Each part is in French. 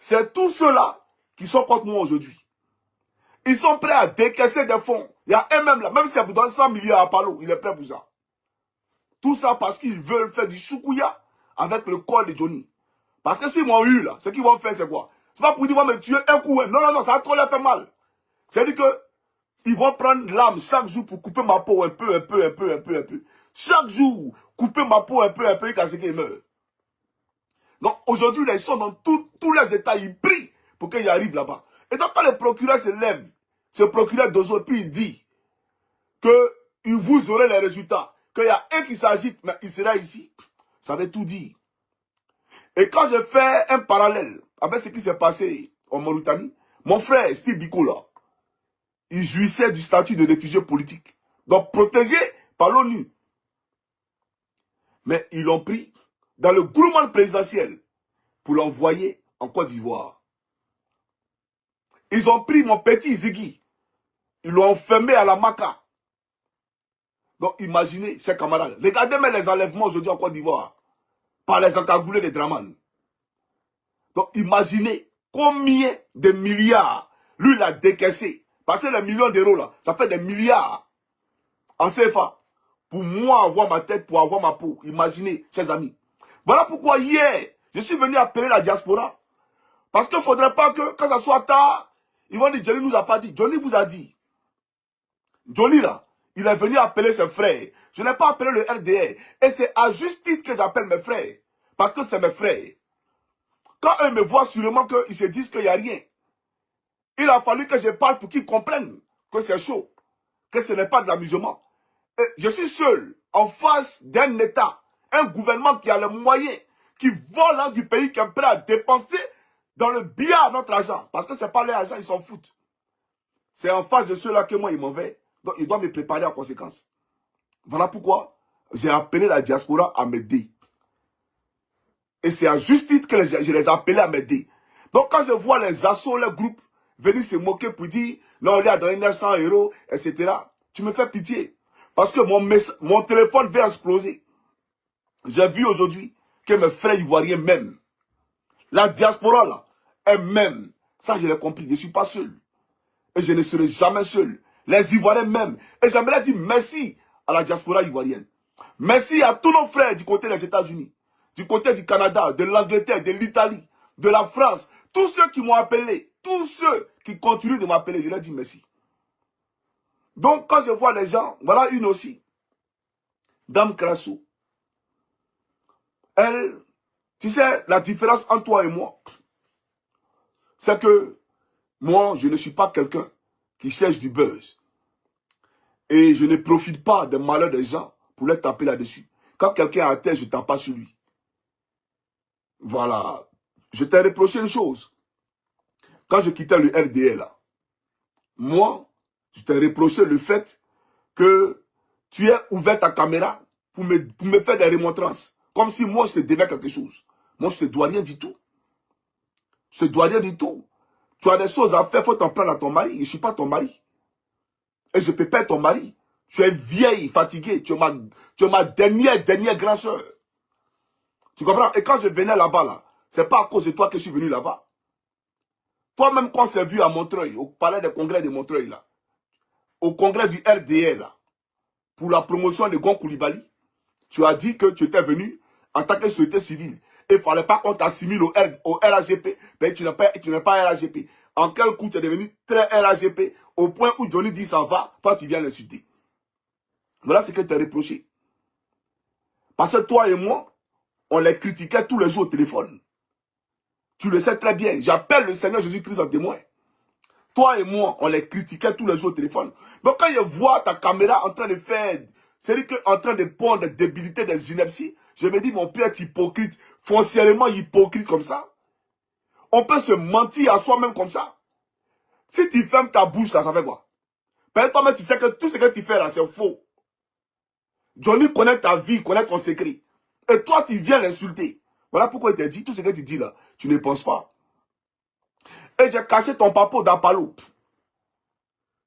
C'est tous ceux-là qui sont contre moi aujourd'hui. Ils sont prêts à décaisser des fonds. Il y a un même là, même si ça vous donne 100 millions à Palo, il est prêt pour ça. Tout ça parce qu'ils veulent faire du choukouya avec le corps de Johnny. Parce que s'ils m'ont eu là, ce qu'ils vont faire c'est quoi? C'est pas pour dire, ils vont me tuer un coup. Non, non, non, ça va trop leur faire mal. C'est-à-dire que ils vont prendre l'âme chaque jour pour couper ma peau un peu. Chaque jour, couper ma peau un peu, jusqu'à ce qu'ils meurent. Donc aujourd'hui, ils sont dans tous les états, ils prient pour qu'ils arrivent là-bas. Et donc quand le procureur se lève, ce procureur d'Ozo, puis il dit que vous aurez les résultats, qu'il y a un qui s'agite, mais il sera ici, ça veut tout dire. Et quand je fais un parallèle avec ce qui s'est passé en Mauritanie, mon frère Steve Biko là, il jouissait du statut de réfugié politique. Donc protégé par l'ONU. Mais ils l'ont pris dans le gouvernement présidentiel pour l'envoyer en Côte d'Ivoire. Ils ont pris mon petit Ziggy. Ils l'ont enfermé à la Maca. Donc imaginez, chers camarades, regardez même les enlèvements aujourd'hui en Côte d'Ivoire par les encagoulés des Draman. Donc imaginez combien de milliards lui il a décaissé. Parce que les millions d'euros là, ça fait des milliards en CFA. Pour moi avoir ma tête, pour avoir ma peau. Imaginez, chers amis. Voilà pourquoi hier, je suis venu appeler la diaspora. Parce qu'il ne faudrait pas que, quand ça soit tard, ils vont dire, Johnny nous a pas dit. Johnny vous a dit. Johnny là, il est venu appeler ses frères. Je n'ai pas appelé le RDR. Et c'est à juste titre que j'appelle mes frères. Parce que c'est mes frères. Quand eux me voient sûrement qu'ils se disent qu'il n'y a rien. Il a fallu que je parle pour qu'ils comprennent que c'est chaud. Que ce n'est pas de l'amusement. Et je suis seul en face d'un État, un gouvernement qui a les moyens, qui vole du pays, qui est prêt à dépenser dans le billard notre argent. Parce que ce n'est pas leur argent, ils s'en foutent. C'est en face de ceux-là que moi, ils m'en vais. Donc, ils doivent me préparer en conséquence. Voilà pourquoi j'ai appelé la diaspora à m'aider. Et c'est à juste titre que je les ai appelés à m'aider. Donc, quand je vois les assauts, les groupes, venir se moquer pour dire, non, on lui a donné 900 €, etc., tu me fais pitié. Parce que mon téléphone va exploser. J'ai vu aujourd'hui que mes frères ivoiriens m'aiment. La diaspora, là, elle m'aime. Ça, je l'ai compris. Je ne suis pas seul. Et je ne serai jamais seul. Les Ivoiriens m'aiment. Et j'aimerais dire merci à la diaspora ivoirienne. Merci à tous nos frères du côté des États-Unis, du côté du Canada, de l'Angleterre, de l'Italie, de la France. Tous ceux qui m'ont appelé, tous ceux qui continuent de m'appeler, je leur dis merci. Donc, quand je vois les gens, voilà une aussi, Dame Krassou. Elle, tu sais, la différence entre toi et moi, c'est que moi, je ne suis pas quelqu'un qui cherche du buzz. Et je ne profite pas des malheurs des gens pour les taper là-dessus. Quand quelqu'un est à terre, je ne tape pas sur lui. Voilà. Je t'ai reproché une chose. Quand je quittais le RDL, là, moi, je t'ai reproché le fait que tu aies ouvert ta caméra pour me faire des remontrances. Comme si moi, je te devais quelque chose. Moi, je ne te dois rien du tout. Je ne te dois rien du tout. Tu as des choses à faire, il faut t'en prendre à ton mari. Je ne suis pas ton mari. Et je ne peux pas être ton mari. Tu es vieille, fatiguée. Tu es ma dernière grande soeur. Tu comprends? Et quand je venais là-bas, là, c'est pas à cause de toi que je suis venu là-bas. Toi-même, quand on s'est vu à Montreuil, au palais des congrès de Montreuil, là, au congrès du RDL, là, pour la promotion de Gon Koulibaly, tu as dit que tu étais venu en tant que société civile. Et il ne fallait pas qu'on t'assimile au RAGP. Mais tu n'es pas RAGP. En quel coup tu es devenu très RAGP au point où Johnny dit ça va, toi tu viens l'insulter. Voilà ce que tu as reproché. Parce que toi et moi, on les critiquait tous les jours au téléphone. Tu le sais très bien. J'appelle le Seigneur Jésus-Christ en témoin. Toi et moi, on les critiquait tous les jours au téléphone. Donc quand je vois ta caméra en train de faire, c'est-à-dire en train de pondre des débilités, des inepties, je me dis, mon père est hypocrite, foncièrement hypocrite comme ça. On peut se mentir à soi-même comme ça. Si tu fermes ta bouche là, ça fait quoi? Peut-être toi-même, tu sais que tout ce que tu fais là, c'est faux. Johnny connaît ta vie, connaît ton secret. Et toi, tu viens l'insulter. Voilà pourquoi il t'a dit, tout ce que tu dis là, tu ne penses pas. Et j'ai cassé ton papo d'Apalo.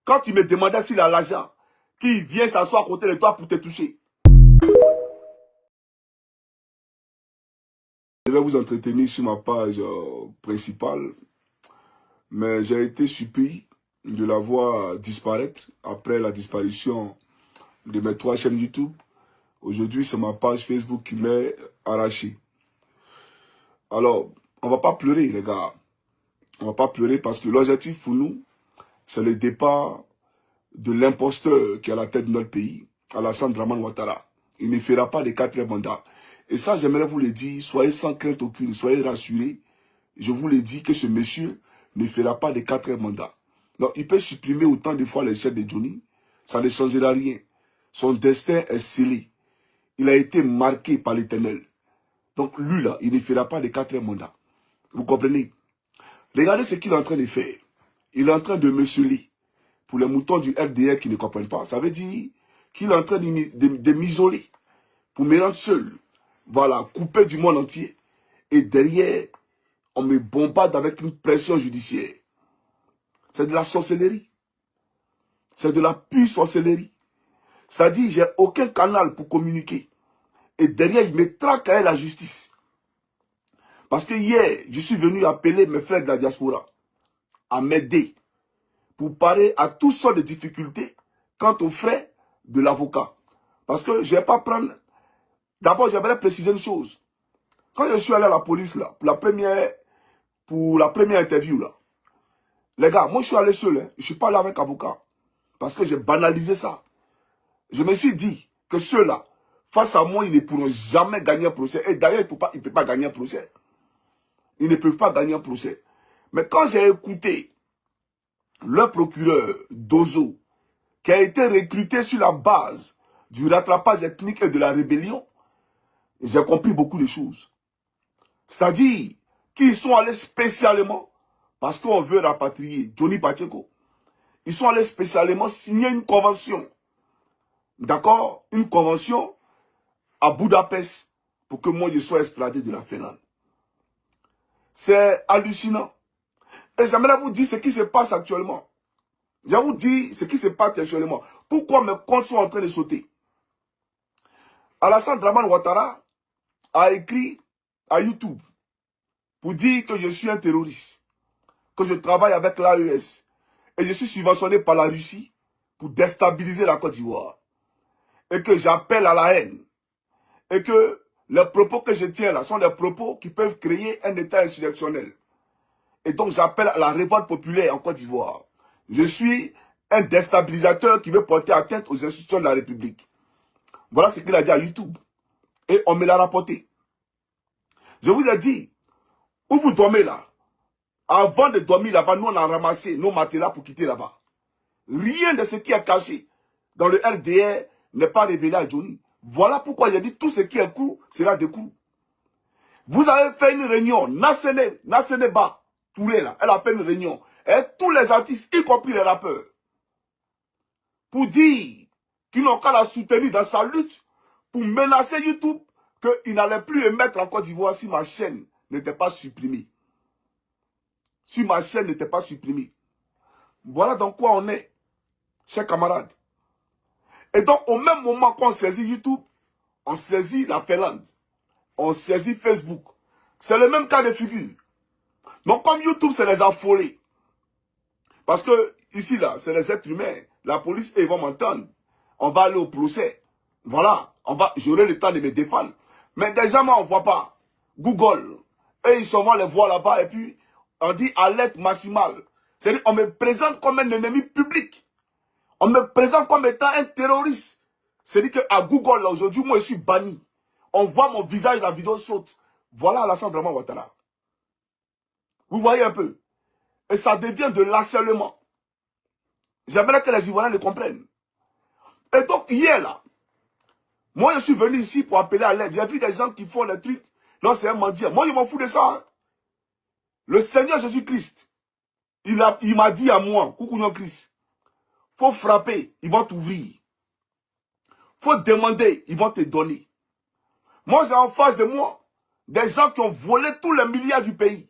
Quand tu me demandais s'il a l'argent, qui vient s'asseoir à côté de toi pour te toucher. Je vais vous entretenir sur ma page principale. Mais j'ai été surpris de la voir disparaître après la disparition de mes 3 chaînes YouTube. Aujourd'hui, c'est ma page Facebook qui m'est arrachée. Alors, on ne va pas pleurer, les gars. On ne va pas pleurer parce que l'objectif pour nous, c'est le départ de l'imposteur qui est à la tête de notre pays, Alassane Dramane Ouattara. Il ne fera pas de 4e mandat. Et ça, j'aimerais vous le dire, soyez sans crainte aucune, soyez rassurés. Je vous le dis que ce monsieur ne fera pas de 4e mandat. Donc, il peut supprimer autant de fois les chefs de Johnny, ça ne changera rien. Son destin est scellé. Il a été marqué par l'Éternel. Donc, lui, là, il ne fera pas de 4e mandat. Vous comprenez? Regardez ce qu'il est en train de faire. Il est en train de mesurer. Pour les moutons du RDR qui ne comprennent pas, ça veut dire qu'il est en train de m'isoler. Pour me rendre seul. Voilà, coupé du monde entier. Et derrière, on me bombarde avec une pression judiciaire. C'est de la sorcellerie. C'est de la pure sorcellerie. Ça dit, j'ai aucun canal pour communiquer. Et derrière, il me traque à la justice. Parce que hier, je suis venu appeler mes frères de la diaspora à m'aider pour parer à toutes sortes de difficultés quant aux frais de l'avocat. Parce que je ne vais pas prendre... D'abord, j'aimerais préciser une chose. Quand je suis allé à la police, là, pour la première interview, là, les gars, moi je suis allé seul, hein, je ne suis pas allé avec avocat. Parce que j'ai banalisé ça. Je me suis dit que ceux-là, face à moi, ils ne pourront jamais gagner un procès. Et d'ailleurs, ils ne peuvent pas gagner un procès. Ils ne peuvent pas gagner un procès. Mais quand j'ai écouté le procureur Dozo, qui a été recruté sur la base du rattrapage ethnique et de la rébellion, j'ai compris beaucoup de choses. C'est-à-dire qu'ils sont allés spécialement, parce qu'on veut rapatrier Johnny Pacheco, ils sont allés spécialement signer une convention. D'accord? Une convention à Budapest pour que moi je sois extradé de la Finlande. C'est hallucinant. Et j'aimerais vous dire ce qui se passe actuellement. Je vais vous dire ce qui se passe actuellement. Pourquoi mes comptes sont en train de sauter? Alassane Dramane Ouattara a écrit à YouTube pour dire que je suis un terroriste, que je travaille avec l'AES et je suis subventionné par la Russie pour déstabiliser la Côte d'Ivoire et que j'appelle à la haine et que les propos que je tiens là sont des propos qui peuvent créer un état insurrectionnel. Et donc j'appelle à la révolte populaire en Côte d'Ivoire. Je suis un déstabilisateur qui veut porter atteinte aux institutions de la République. Voilà ce qu'il a dit à YouTube. Et on me l'a rapporté. Je vous ai dit, où vous dormez là, avant de dormir là-bas, nous on a ramassé nos matelas pour quitter là-bas. Rien de ce qui est caché dans le RDR n'est pas révélé à Johnny. Voilà pourquoi j'ai dit tout ce qui est court sera de court. Vous avez fait une réunion, Naseneba Touré là, elle a fait une réunion. Et tous les artistes, y compris les rappeurs, pour dire qu'ils n'ont qu'à la soutenir dans sa lutte pour menacer YouTube qu'il n'allait plus émettre en Côte d'Ivoire si ma chaîne n'était pas supprimée. Si ma chaîne n'était pas supprimée. Voilà dans quoi on est, chers camarades. Et donc, au même moment qu'on saisit YouTube, on saisit la Finlande. On saisit Facebook. C'est le même cas de figure. Donc, comme YouTube, c'est les affolés. Parce que, ici, là, c'est les êtres humains. La police, ils vont m'entendre. On va aller au procès. Voilà. J'aurai le temps de me défendre. Mais déjà, moi, on ne voit pas. Google. Et ils sont les voient là-bas. Et puis, on dit alerte maximale. C'est-à-dire, on me présente comme un ennemi public. On me présente comme étant un terroriste. C'est-à-dire qu'à Google, là, aujourd'hui, moi, je suis banni. On voit mon visage, la vidéo saute. Voilà Alassane Dramane Ouattara. Vous voyez un peu. Et ça devient de l'harcèlement. J'aimerais que les Ivoiriens le comprennent. Et donc, hier, là, moi, je suis venu ici pour appeler à l'aide. J'ai vu des gens qui font des trucs. Non, c'est un mendiant. Moi, je m'en fous de ça. Hein. Le Seigneur Jésus-Christ, il m'a dit à moi, coucou non Christ, faut frapper, ils vont t'ouvrir. Faut demander, ils vont te donner. Moi, j'ai en face de moi des gens qui ont volé tous les milliards du pays.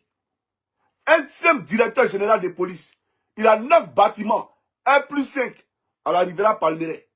Un simple directeur général de police, il a 9 bâtiments, 1+5 à la Riviera Palmeraie.